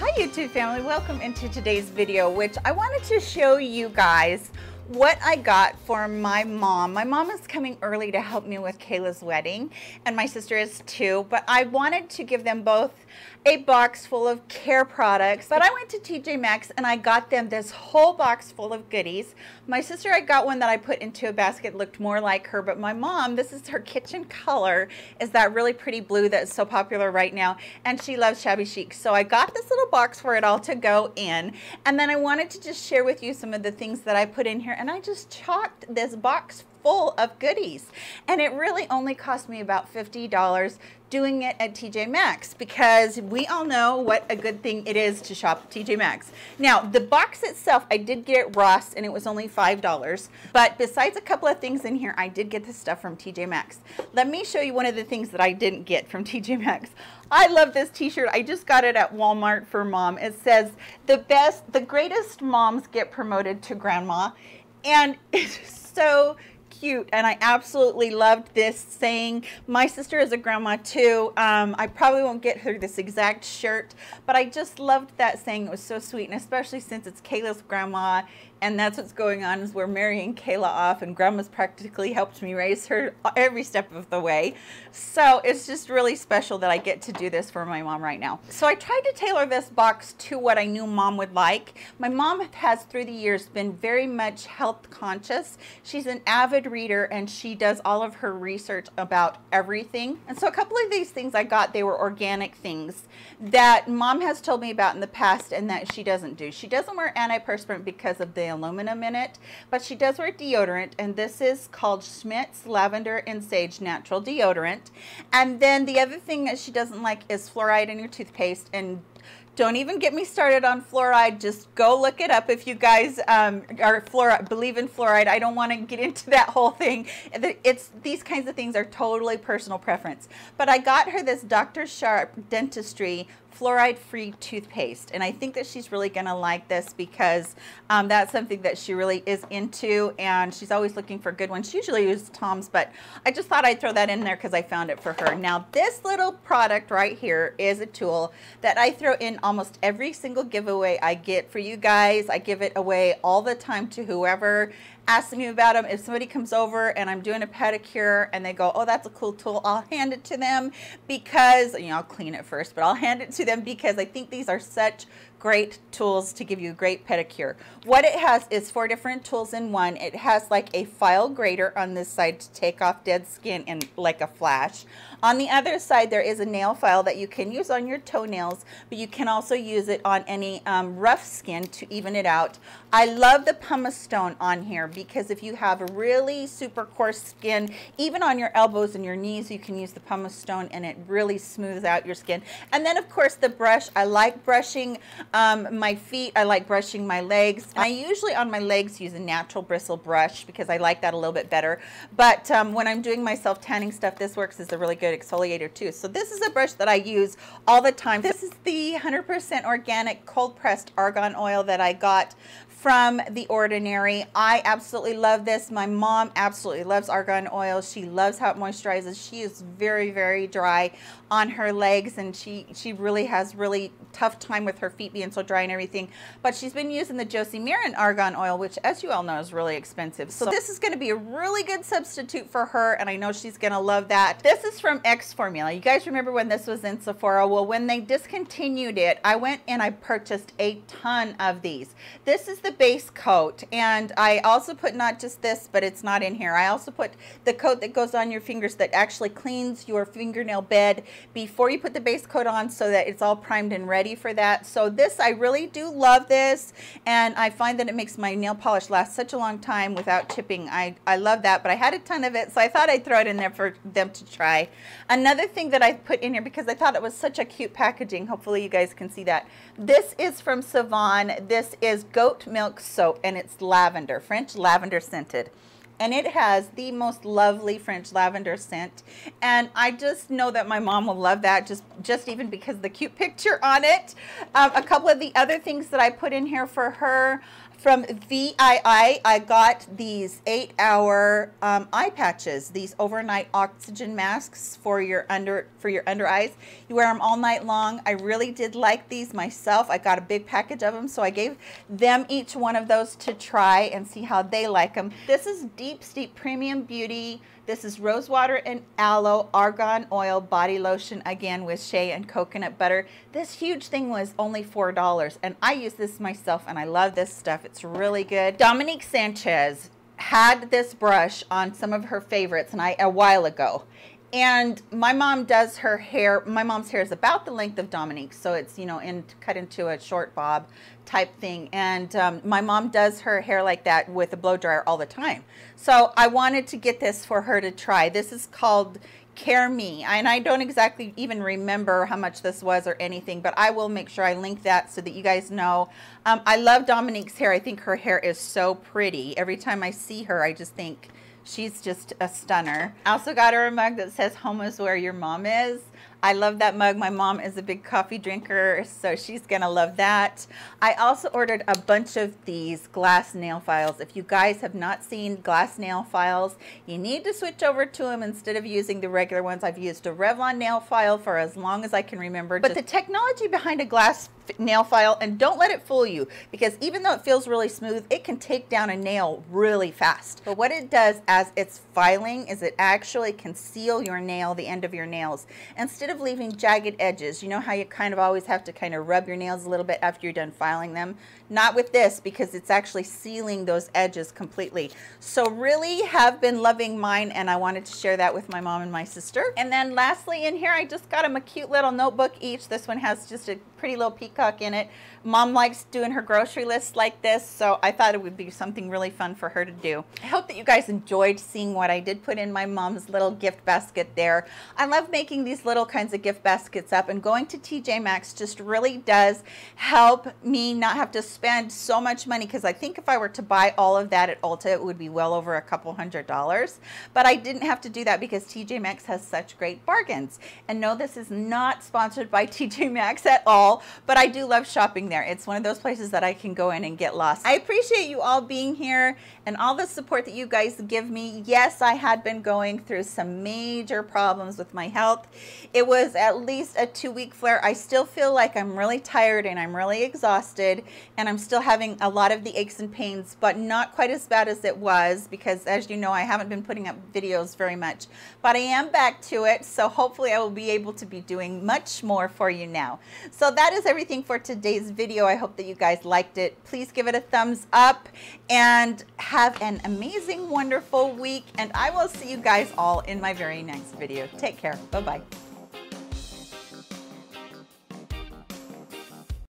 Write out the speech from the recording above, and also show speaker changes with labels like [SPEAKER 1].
[SPEAKER 1] Hi YouTube family, welcome into today's video, which I wanted to show you guys what I got for my mom. My mom is coming early to help me with Kayla's wedding, and my sister is too, but I wanted to give them both a box full of care products. But I went to TJMaxx and I got them this whole box full of goodies. My sister, I got one that I put into a basket, looked more like her, but my mom, this is her kitchen color, is that really pretty blue that's so popular right now, and she loves shabby chic. So I got this little box for it all to go in, and then I wanted to just share with you some of the things that I put in here, and I just chocked this box full of goodies, and it really only cost me about $50 doing it at TJMaxx, because we all know what a good thing it is to shop at TJMaxx. Now, the box itself, I did get it Ross, and it was only $5, but besides a couple of things in here, I did get this stuff from TJMaxx. Let me show you one of the things that I didn't get from TJMaxx. I love this t-shirt. I just got it at Walmart for mom. It says, the greatest moms get promoted to grandma, and it's so cute, and I absolutely loved this saying. My sister is a grandma too. I probably won't get her this exact shirt, but I just loved that saying. It was so sweet, and especially since it's Kayla's grandma, and that's what's going on, is we're marrying Kayla off, and grandma's practically helped me raise her every step of the way. So it's just really special that I get to do this for my mom right now. So I tried to tailor this box to what I knew mom would like. My mom has, through the years, been very much health conscious. She's an avid reader, and she does all of her research about everything. And so a couple of these things I got, they were organic things that mom has told me about in the past and that she doesn't do. She doesn't wear antiperspirant because of the aluminum in it, but she does wear deodorant, and this is called Schmidt's Lavender and Sage Natural Deodorant. And then the other thing that she doesn't like is fluoride in your toothpaste, and don't even get me started on fluoride. Just go look it up if you guys believe in fluoride. I don't want to get into that whole thing. These kinds of things are totally personal preference. But I got her this Dr. Sharp Dentistry fluoride-free toothpaste, and I think that she's really gonna like this because that's something that she really is into, and she's always looking for good ones. She usually uses Tom's, but I just thought I'd throw that in there because I found it for her. Now, this little product right here is a tool that I throw in almost every single giveaway I get for you guys. I give it away all the time to whoever asks me about them. If somebody comes over and I'm doing a pedicure and they go, oh, that's a cool tool, I'll hand it to them because, you know, I'll clean it first, but I'll hand it to them because I think these are such great tools to give you a great pedicure. What it has is 4 different tools in one. It has like a file grater on this side to take off dead skin in like a flash. On the other side, there is a nail file that you can use on your toenails, but you can also use it on any rough skin to even it out. I love the pumice stone on here because if you have a really super coarse skin, even on your elbows and your knees, you can use the pumice stone and it really smooths out your skin. And then of course the brush, I like brushing my feet, I like brushing my legs. I usually on my legs use a natural bristle brush because I like that a little bit better. But when I'm doing my self tanning stuff, this works as a really good exfoliator too. So this is a brush that I use all the time. This is the 100% organic cold pressed argan oil that I got from The Ordinary. I absolutely love this. My mom absolutely loves argan oil. She loves how it moisturizes. She is very, very dry on her legs, and she really has really tough time with her feet being so dry and everything. But she's been using the Josie Maran argan oil, which, as you all know, is really expensive. So this is going to be a really good substitute for her, and I know she's going to love that. This is from X Formula. You guys remember when this was in Sephora? Well, when they discontinued it, I went and I purchased a ton of these. This is the base coat, and I also put not just this, but it's not in here. I also put the coat that goes on your fingers that actually cleans your fingernail bed before you put the base coat on so that it's all primed and ready for that. So this, I really do love this, and I find that it makes my nail polish last such a long time without chipping. I love that, but I had a ton of it, so I thought I'd throw it in there for them to try. Another thing that I put in here because I thought it was such a cute packaging, hopefully you guys can see that. This is from Savon. This is goat milk soap, and it's lavender, French lavender scented. and it has the most lovely French lavender scent, and I just know that my mom will love that, just even because of the cute picture on it. A couple of the other things that I put in here for her. From VII, I got these 8-hour eye patches, these overnight oxygen masks for your under eyes. You wear them all night long. I really did like these myself. I got a big package of them, so I gave them each one of those to try and see how they like them. This is Deep Steep Premium Beauty. This is rose water and aloe argan oil body lotion, again with shea and coconut butter. This huge thing was only $4, and I use this myself, and I love this stuff. It's really good. Dominique Sanchez had this brush on some of her favorites, and a while ago. And my mom does her hair. My mom's hair is about the length of Dominique's, so it's, you know, cut into a short bob type thing. And my mom does her hair like that with a blow dryer all the time. So I wanted to get this for her to try. This is called Care Me, and I don't exactly even remember how much this was or anything, but I will make sure I link that so that you guys know. I love Dominique's hair. I think her hair is so pretty. Every time I see her, I just think she's just a stunner. I also got her a mug that says "Home is where your mom is." I love that mug. My mom is a big coffee drinker, so she's gonna love that. I also ordered a bunch of these glass nail files. If you guys have not seen glass nail files, you need to switch over to them instead of using the regular ones. I've used a Revlon nail file for as long as I can remember. But the technology behind a glass nail file, and don't let it fool you, because even though it feels really smooth, it can take down a nail really fast. But what it does as it's filing is it actually can seal your nail, the end of your nails, instead of leaving jagged edges. You know how you kind of always have to kind of rub your nails a little bit after you're done filing them? Not with this, because it's actually sealing those edges completely. So really have been loving mine, and I wanted to share that with my mom and my sister. And then lastly in here, I just got them a cute little notebook each. This one has just a pretty little peacock in it. Mom likes doing her grocery list like this, so I thought it would be something really fun for her to do. I hope that you guys enjoyed seeing what I did put in my mom's little gift basket there. I love making these little kinds of gift baskets up, and going to TJMaxx just really does help me not have to spend so much money, because I think if I were to buy all of that at Ulta, it would be well over a couple $100s. But I didn't have to do that because TJMaxx has such great bargains. And no, this is not sponsored by TJMaxx at all, but I do love shopping there. It's one of those places that I can go in and get lost. I appreciate you all being here and all the support that you guys give me. Yes, I had been going through some major problems with my health. It was at least a 2-week flare. I still feel like I'm really tired and I'm really exhausted, and I'm still having a lot of the aches and pains, but not quite as bad as it was, because as you know, I haven't been putting up videos very much, but I am back to it. So hopefully I will be able to be doing much more for you now. So that is everything for today's video. I hope that you guys liked it. Please give it a thumbs up and have an amazing, wonderful week. And I will see you guys all in my very next video. Take care. Bye-bye.